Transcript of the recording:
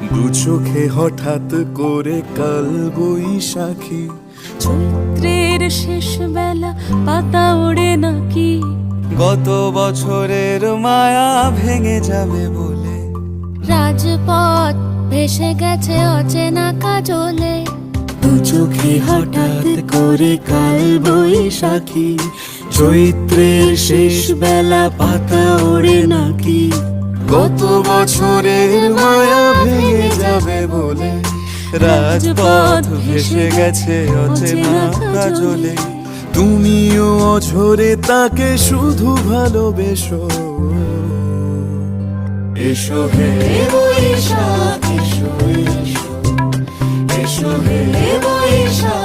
দু চোখে হঠাৎ করে কাল বৈশাখী, চৈত্রের শেষ বেলা পাতা ওড়ে নাকি, গত বছরের মায়া ভেঙে যাবে বলে। রাজপথ ভেসে গেছে অচেনা কাজলে, দু চোখে হঠাৎ করে কাল বৈশাখী, চৈত্রের শেষ বেলা পাতা ওড়ে নাকি, গত বছরের মায়া ভেঙে যাবে বলে। রাজপথ ভেসে গেছে অচেনা কাজলে, তুমিও অঝরে তাকে শুধু ভালোবেসো। এসো হে বৈশাখ, এসো এসো, এসো হে বৈশাখ।